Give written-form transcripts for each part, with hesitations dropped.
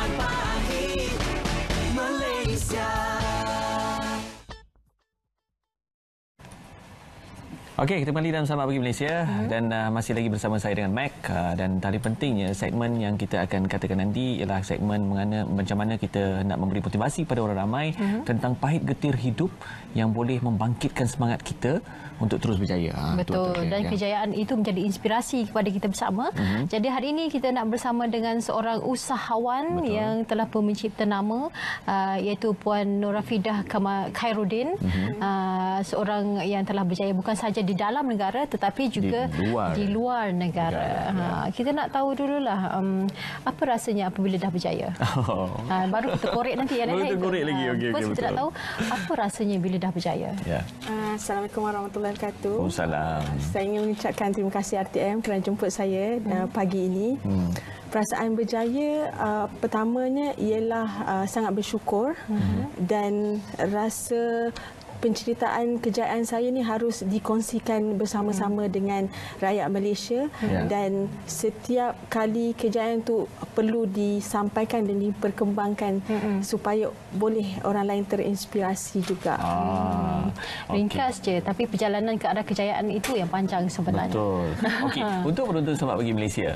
Majapahit, Malaysia. Okey, kita kembali dalam Selamat Pagi Malaysia dan masih lagi bersama saya dengan Mac dan tadi pentingnya segmen yang kita akan katakan nanti ialah segmen macam mana kita nak memberi motivasi pada orang ramai tentang pahit getir hidup yang boleh membangkitkan semangat kita untuk terus berjaya. Betul. Dan kejayaan itu menjadi inspirasi kepada kita bersama. Jadi hari ini kita nak bersama dengan seorang usahawan yang telah pun mencipta nama iaitu Puan Norafidah Khairuddin. Seorang yang telah berjaya bukan sahaja di dalam negara tetapi juga di luar negara. Kita nak tahu dululah apa rasanya apabila dah berjaya. Baru kita korek nanti ya. Baru kita korek lagi. Okey, first kita nak tahu apa rasanya bila dah berjaya. Assalamualaikum warahmatullahi wabarakatuh. Waalaikumsalam. Saya ingin mengucapkan terima kasih RTM kerana jemput saya pagi ini. Perasaan berjaya pertamanya ialah sangat bersyukur dan rasa penceritaan kejayaan saya ni harus dikongsikan bersama-sama dengan rakyat Malaysia dan setiap kali kejayaan tu perlu disampaikan dan diperkembangkan supaya boleh orang lain terinspirasi juga. Ringkas je tapi perjalanan ke arah kejayaan itu yang panjang sebenarnya. Betul. Okey, untuk penonton Selamat Pagi Malaysia,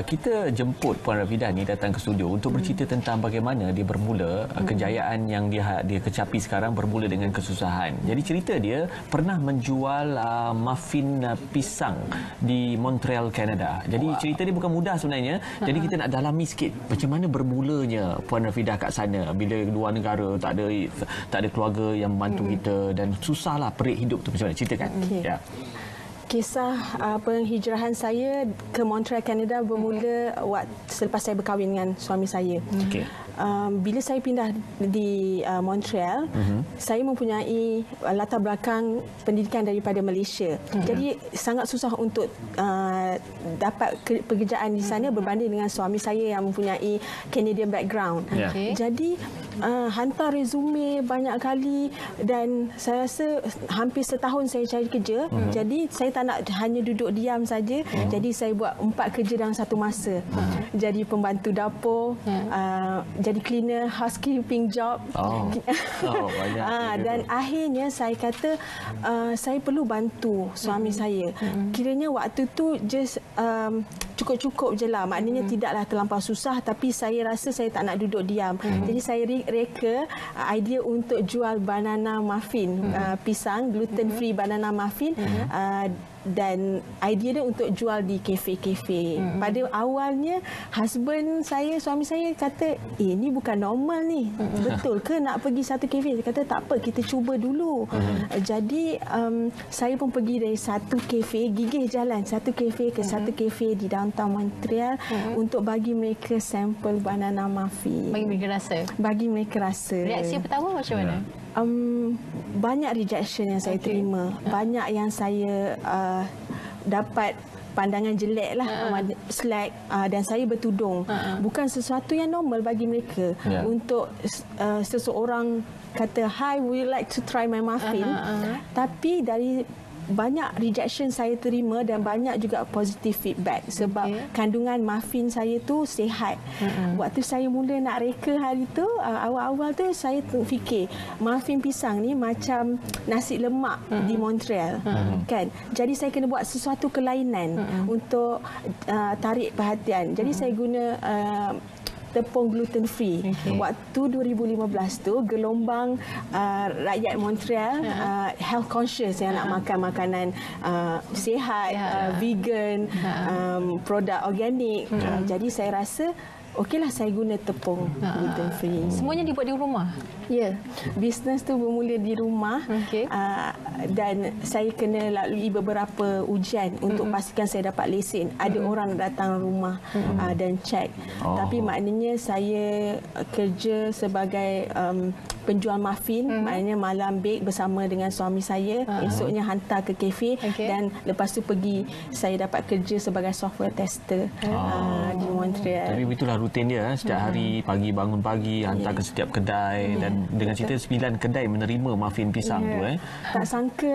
kita jemput Puan Rafidah ni datang ke studio untuk bercerita tentang bagaimana dia bermula kejayaan yang dia kecapi sekarang bermula dengan kesusahan. Jadi cerita dia pernah menjual muffin pisang di Montreal, Kanada. Jadi cerita dia bukan mudah sebenarnya. Jadi kita nak dalami sikit macam mana bermulanya Puan Rafidah kat sana bila luar negara tak ada keluarga yang membantu kita dan susahlah perik hidup tu, macam mana ceritakan. Ya. Kisah penghijrahan saya ke Montreal, Kanada bermula selepas saya berkahwin dengan suami saya. Bila saya pindah di Montreal, saya mempunyai latar belakang pendidikan daripada Malaysia. Jadi sangat susah untuk dapat pekerjaan di sana berbanding dengan suami saya yang mempunyai Canadian background. Jadi hantar resume banyak kali dan saya rasa hampir setahun saya cari kerja. Jadi saya tak nak hanya duduk diam saja. Jadi saya buat 4 kerja dalam satu masa. Jadi pembantu dapur, jadi cleaner, housekeeping job. Banyak. Dan akhirnya saya kata saya perlu bantu suami saya. Kiranya waktu tu just cukup-cukup je lah. Maknanya tidaklah terlampau susah tapi saya rasa saya tak nak duduk diam. Jadi saya reka idea untuk jual banana muffin, pisang gluten free banana muffin dan idea dia untuk jual di kafe-kafe. Pada awalnya suami saya kata, ni bukan normal ni. Betul ke nak pergi satu kafe? Saya kata tak apa, kita cuba dulu. Jadi saya pun pergi dari satu kafe, gigih jalan satu kafe ke satu kafe di downtown Montreal untuk bagi mereka sampel banana muffin. Bagi mereka rasa. Reaksi pertama macam mana? Banyak rejection yang saya terima. Banyak yang saya dapat pandangan jelek lah, slack, dan saya bertudung. Bukan sesuatu yang normal bagi mereka untuk seseorang kata, "Hi, would you like to try my muffin?" Tapi dari banyak rejection saya terima dan banyak juga positive feedback sebab kandungan muffin saya tu sihat. Waktu saya mula nak reka hari tu, awal-awal tu saya fikir muffin pisang ni macam nasi lemak di Montreal, kan? Jadi saya kena buat sesuatu kelainan untuk tarik perhatian. Jadi saya guna tepung gluten free. Waktu 2015 tu gelombang rakyat Montreal health conscious yang nak makan makanan sihat, vegan, produk organik. Jadi saya rasa okeylah saya guna tepung gluten free. Semuanya dibuat di rumah? Ya, bisnes tu bermula di rumah dan saya kena lalui beberapa ujian untuk pastikan saya dapat lesen. Ada orang datang rumah dan cek. Tapi maknanya saya kerja sebagai penjual muffin, maknanya malam bake bersama dengan suami saya, esoknya hantar ke kafe dan lepas tu saya dapat kerja sebagai software tester di Montreal. Tapi itulah rutin dia. Setiap hari pagi bangun pagi, hantar ke setiap kedai. Dan dengan cerita 9 kedai menerima muffin pisang tu. Tak sangka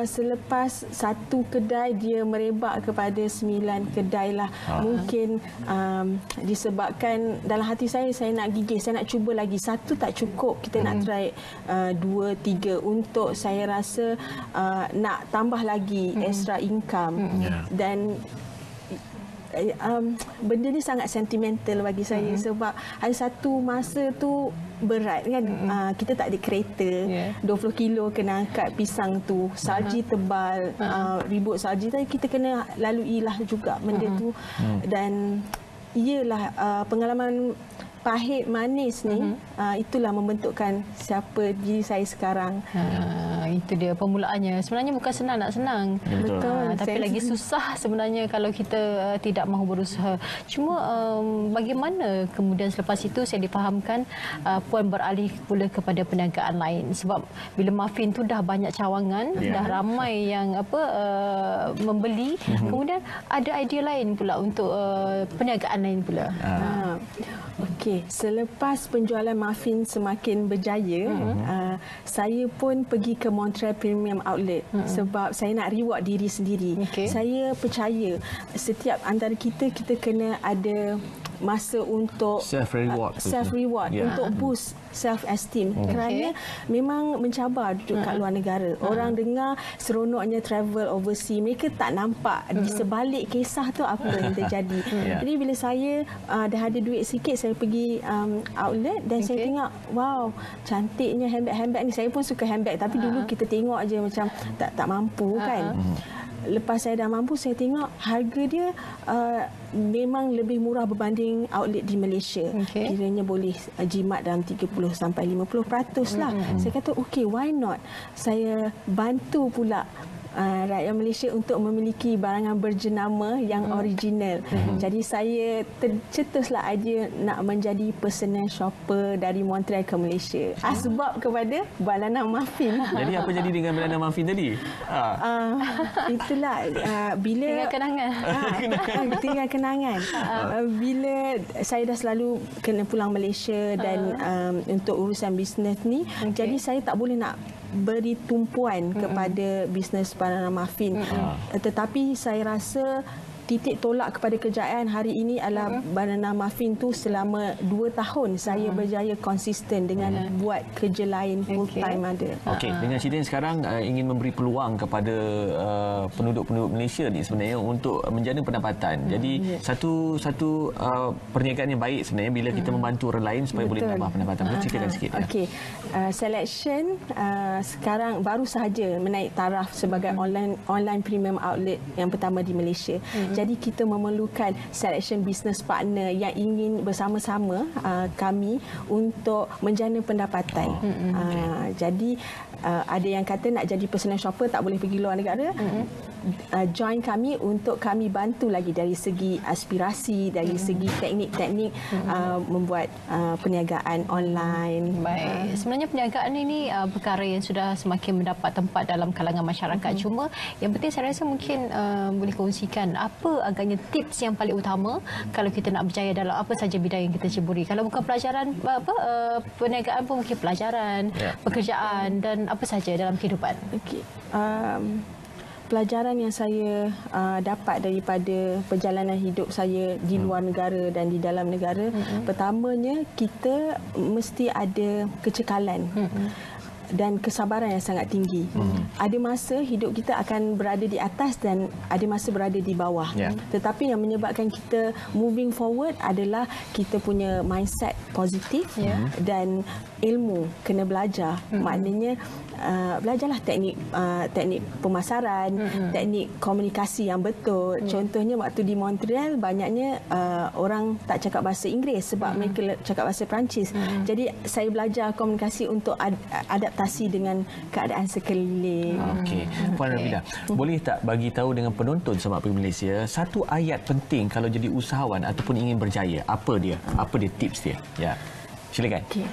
selepas satu kedai dia merebak kepada 9 kedai lah. Mungkin disebabkan dalam hati saya nak gigih, saya nak cuba lagi. Satu tak cukup, kita nak try 2, 3 untuk saya rasa nak tambah lagi extra income. Dan benda ni sangat sentimental bagi saya sebab ada satu masa tu berat kan, kita tak ada kereta, 20 kilo kena angkat pisang tu, salji tebal, ribut salji tadi, kita kena laluilah juga benda tu. Dan iyalah pengalaman pahit manis ni itulah membentukkan siapa diri saya sekarang. Itu dia permulaannya. Sebenarnya bukan senang nak senang. Betul. Tapi lagi susah sebenarnya kalau kita tidak mahu berusaha. Cuma bagaimana kemudian selepas itu saya difahamkan Puan beralih pula kepada perniagaan lain. Sebab bila muffin tu dah banyak cawangan, dah ramai yang membeli, kemudian ada idea lain pula untuk perniagaan lain pula. Okey, selepas penjualan muffin semakin berjaya, saya pun pergi ke Montreal Premium Outlet sebab saya nak reward diri sendiri. Saya percaya setiap antara kita kena ada masa untuk self reward untuk boost self esteem kerana memang mencabar duduk kat luar negara. Orang dengar seronoknya travel overseas, mereka tak nampak di sebalik kisah tu apa yang terjadi. Jadi bila saya dah ada duit sikit, saya pergi outlet dan saya tengok, wow, cantiknya handbag ni. Saya pun suka handbag, tapi dulu kita tengok aje macam tak mampu kan. Lepas saya dah mampu, saya tengok harga dia memang lebih murah berbanding outlet di Malaysia. Kiranya boleh jimat dalam 30 sampai 50% lah. Saya kata, okey, why not? Saya bantu pula rakyat Malaysia untuk memiliki barangan berjenama yang original. Jadi saya tercetuslah idea nak menjadi personal shopper dari Montreal ke Malaysia. Sebab kepada Banana Muffin. Jadi apa jadi dengan Banana Muffin tadi? Itulah bila tinggal kenangan. Tinggal kenangan. Bila saya dah selalu kena pulang Malaysia dan untuk urusan bisnes ni, jadi saya tak boleh nak beri tumpuan kepada bisnes Banana Muffin. Tetapi saya rasa titik tolak kepada kejayaan hari ini adalah Banana Muffin tu selama 2 tahun saya berjaya konsisten dengan buat kerja lain full time ada. Okey, dengan cerita sekarang ingin memberi peluang kepada penduduk-penduduk Malaysia ni sebenarnya untuk menjana pendapatan. Jadi satu perniagaan yang baik sebenarnya bila kita membantu orang lain supaya boleh menambah pendapatan. Boleh ceritakan sikit. Okey. Selection sekarang baru sahaja menaik taraf sebagai online premium outlet yang pertama di Malaysia. Jadi kita memerlukan selection business partner yang ingin bersama-sama kami untuk menjana pendapatan. Jadi ada yang kata nak jadi personal shopper tak boleh pergi luar negara. Join kami untuk kami bantu lagi dari segi aspirasi, dari segi teknik-teknik membuat perniagaan online. Baik. Sebenarnya perniagaan ini perkara yang sudah semakin mendapat tempat dalam kalangan masyarakat. Cuma yang penting saya rasa mungkin boleh kongsikan apa agaknya tips yang paling utama kalau kita nak berjaya dalam apa saja bidang yang kita ceburi. Kalau bukan pelajaran perniagaan pun mungkin pelajaran, pekerjaan dan apa saja dalam kehidupan. Okey. Pelajaran yang saya dapat daripada perjalanan hidup saya di luar negara dan di dalam negara, pertamanya kita mesti ada kecekalan dan kesabaran yang sangat tinggi. Ada masa hidup kita akan berada di atas dan ada masa berada di bawah. Tetapi yang menyebabkan kita moving forward adalah kita punya mindset positif dan ilmu, kena belajar. Maknanya belajarlah teknik pemasaran, teknik komunikasi yang betul. Contohnya waktu di Montreal banyaknya orang tak cakap bahasa Inggeris sebab mereka cakap bahasa Perancis. Jadi saya belajar komunikasi untuk adaptasi dengan keadaan sekeliling. Okey. Puan Rafidah, boleh tak bagi tahu dengan penonton Semak Pagi Malaysia satu ayat penting kalau jadi usahawan ataupun ingin berjaya? Apa dia? Apa dia tips dia? Ya. Silakan. Okey.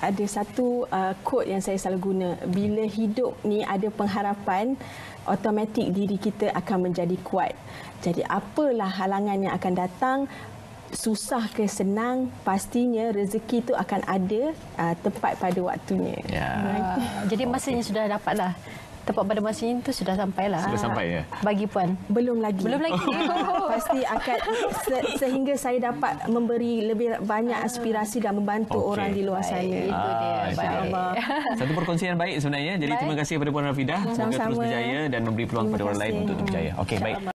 ada satu quote yang saya selalu guna. Bila hidup ni ada pengharapan, automatik diri kita akan menjadi kuat. Jadi apalah halangan yang akan datang, susah ke senang, pastinya rezeki itu akan ada tepat pada waktunya. Ya. Jadi masanya sudah dapatlah. Tepat pada masanya itu sudah sampailah. Sudah sampai ya? Bagi Puan. Belum lagi. Belum lagi. Pasti akan sehingga saya dapat memberi lebih banyak aspirasi dan membantu orang di luar sana. Itu dia. InsyaAllah. Satu perkongsian baik sebenarnya. Jadi terima kasih kepada Puan Rafidah. Semoga terus Sama-sama. berjaya dan memberi peluang kepada orang lain untuk berjaya. Okey, baik.